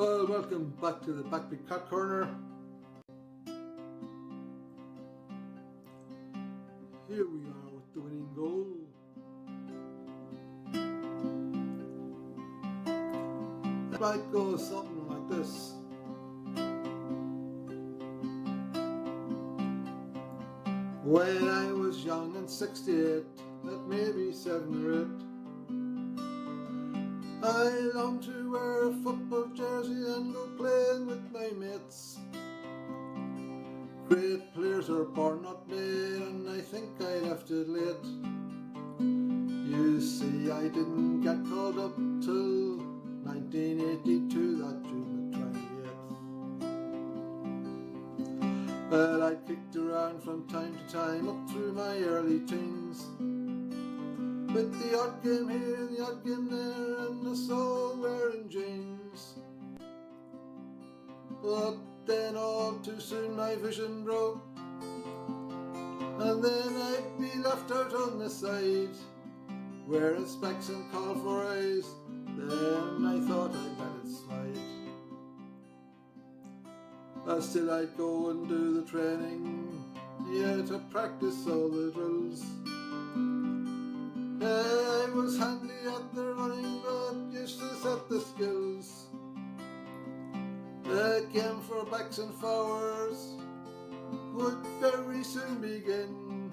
Well, welcome back to the Backbeat Cat Corner. Here we are with the winning goal. It might go something like this. When I was young and 68, at maybe 7 or 8, I longed to wear a football jersey and go playing with my mates. Great players are born not made, and I think I left it late. You see, I didn't get called up till 1982, that June the 28th. Well, I kicked around from time to time up through my early teens, with the odd game here, the odd game there, and us all wearing jeans. But then all too soon my vision broke, and then I'd be left out on the side, wearing specs and call for eyes. Then I thought I'd let it slide. Still I'd go and do the training, yeah, to practice all the drills. I was handy at the running, but useless at the skills. The game for backs and forwards would very soon begin,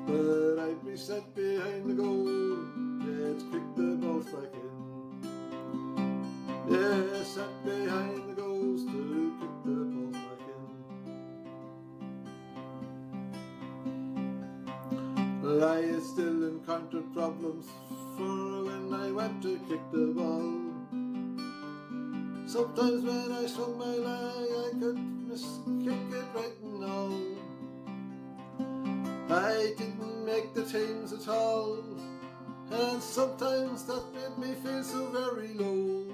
but I'd be set behind the goal, yeah, to kick the balls back in. Yeah, set behind the goals to kick the balls back in. I still encountered problems for when I went to kick the ball. Sometimes when I swung my leg, I could miss-kick it right and all. I didn't make the teams at all, and sometimes that made me feel so very low.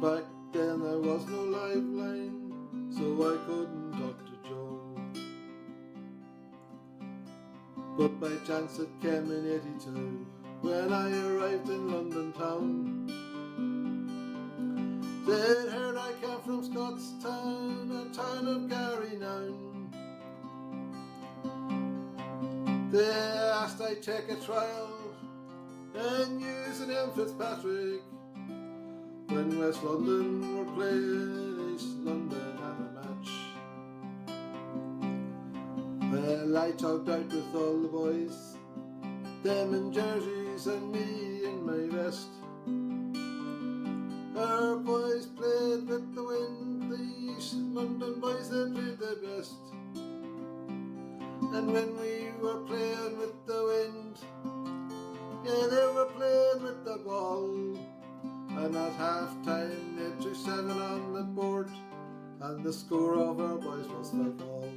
Back then there was no lifeline, so I couldn't talk to Joe. But by chance it came in '82, when I arrived in London town. They'd heard I came from Scottstown, a town of Garrynown. They asked I take a trial and use the name Fitzpatrick, when West London were playing East London at a match. Well, I talked out with all the boys, them in jerseys and me in my vest. Our boys played with the wind, the East London boys, they played their best. And when we were playing with the wind, yeah, they were playing with the ball. And at half time they drew 7 on the board, and the score of our boys was 5-all.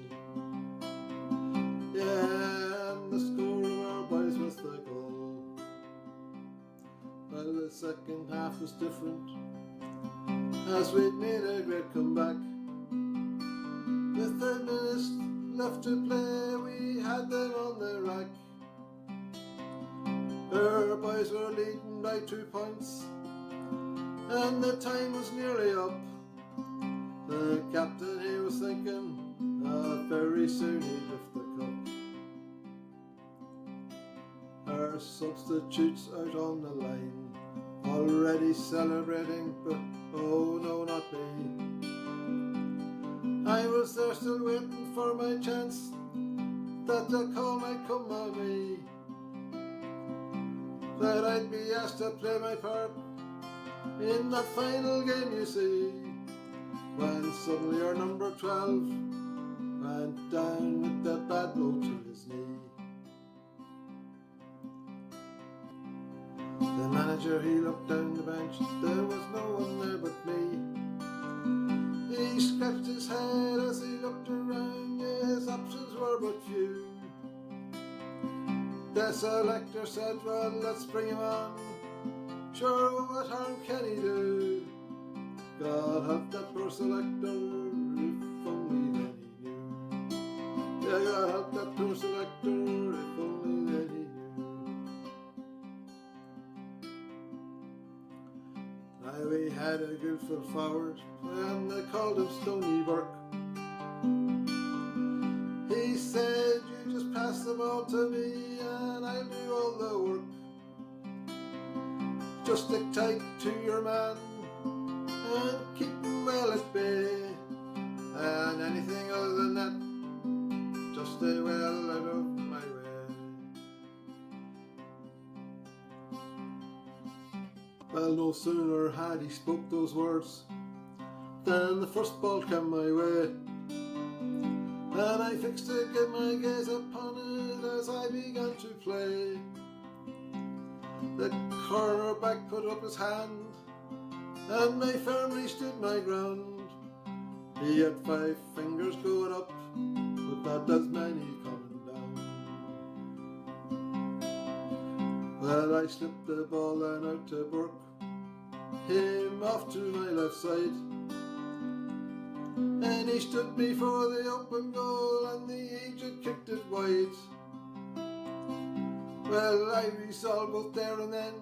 Yeah, and the score of our boys was 5-all. Well, the second half was different, as we'd made a great comeback. With 5 minutes left to play, we had them on the rack. Our boys were leading by 2 points, and the time was nearly up. The captain, he was thinking, very soon he'd lift the cup. Our substitutes out on the line, already celebrating, but oh no, not me. I was there still waiting for my chance, that the call might come my way, that I'd be asked to play my part in that final game, you see. When suddenly our number 12 went down with a bad blow to his knee. The manager, he looked down the bench, there was no one there but me. He scratched his head as he looked around, yeah, his options were but few. The selector said, well, let's bring him on, sure, what harm can he do? God help that poor selector, if only then he knew. Yeah, God help that poor selector, if only then he knew. Now we had a good full forward, and they called him Stony Burke. He said, you just pass the ball to me and I'll do all the work. Just stick tight to your man and keep him well at bay, and anything other than that, just stay well out of my way. Well, no sooner had he spoke those words than the first ball came my way, and I fixed to get my gaze upon it as I began to play. The cornerback put up his hand, and I firmly stood my ground. He had 5 fingers going up, but not as many coming down. Well, I slipped the ball then out to Burke, him off to my left side, and he stood before the open goal, and the agent kicked it wide. Well, I resolved both there and then,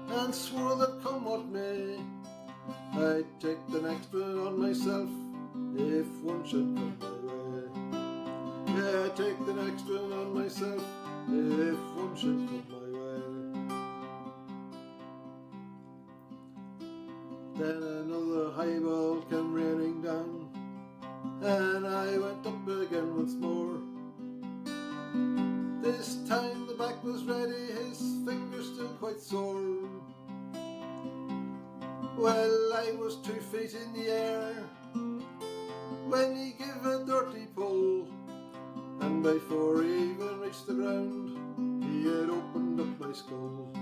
and swore that come what may, I'd take the next one on myself if one should come my way. Yeah, I'd take the next one on myself if one should come my way. Then another high ball came raining down, and I went up again once more. This time the back was ready, his fingers still quite sore. Well, I was 2 feet in the air when he gave a dirty pull, and before he even reached the ground, he had opened up my skull.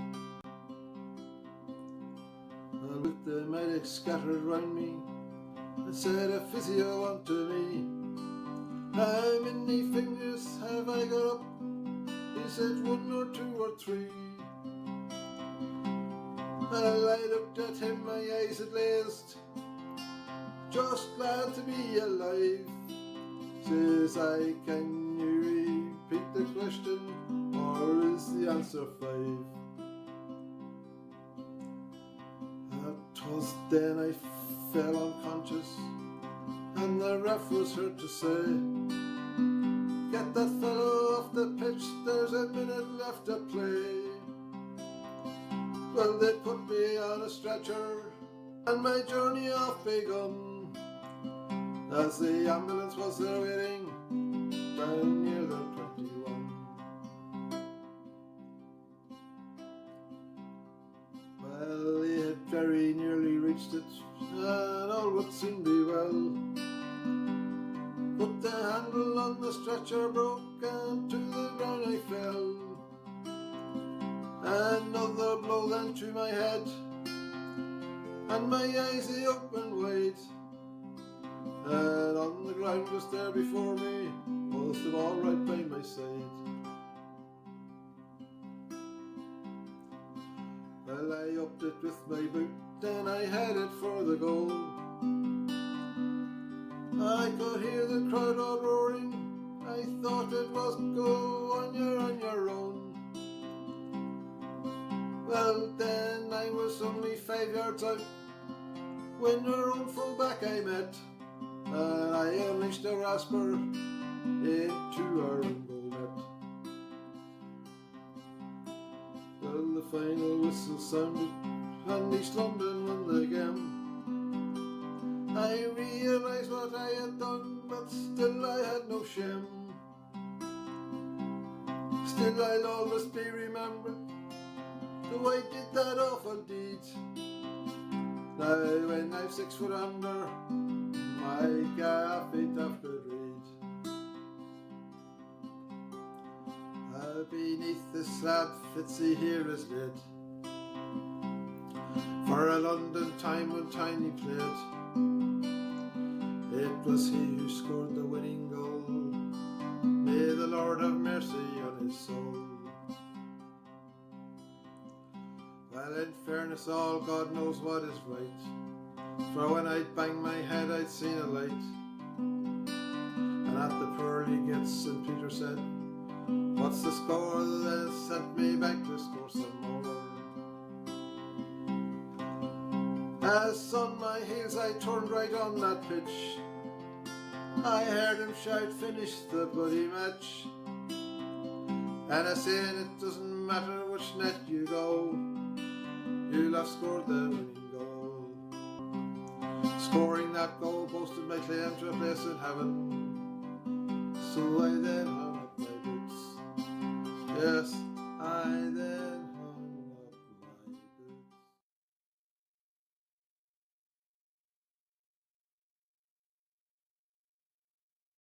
And with the medics scattered round me, I said, a physio unto me, how many fingers have I got up? He said, 1 or 2 or 3. Well, I looked at him, my eyes had glazed, just glad to be alive. Says I, can you repeat the question, or is the answer 5? That was then I fell unconscious, and the ref was heard to say, get that fellow off the pitch, there's a minute left to play. Well, they put me on a stretcher, and my journey off begun, as the ambulance was there waiting down near the 21. Well, he had very nearly reached it, and all would soon be well, but the handle on the stretcher broke, and to the ground I fell. Another blow then to my head, and my eyes they opened wide, and on the ground just there before me was the ball right by my side. Well, I upped it with my boot, then I headed for the goal. I could hear the crowd all roaring, I thought it was go on your own. Well, then I was only 5 yards out when our own full back I met, and I unleashed a rasper into our own goal net. Well, the final whistle sounded, and East London won the game. I realised what I had done, but still I had no shame. Still I'll always be remembered, though I did that awful deed. Now when I'm 6 foot under, my calf ain't half could read. Beneath the slab Fitzy here is laid, for a London time when Tiny played. It was he who scored the winning goal, may the Lord have mercy on his soul. Well, in fairness, all God knows what is right, for when I'd banged my head I'd seen a light, and at the Purley Gate St. Peter said, what's the score? They sent me back to score some more. As on my heels I turned right on that pitch, I heard him shout, finish the bloody match. And I saying it doesn't matter which net you go, you'll have scored the winning goal. Scoring that goal boasted my claim to a place in heaven. So I then hung up my boots. Yes,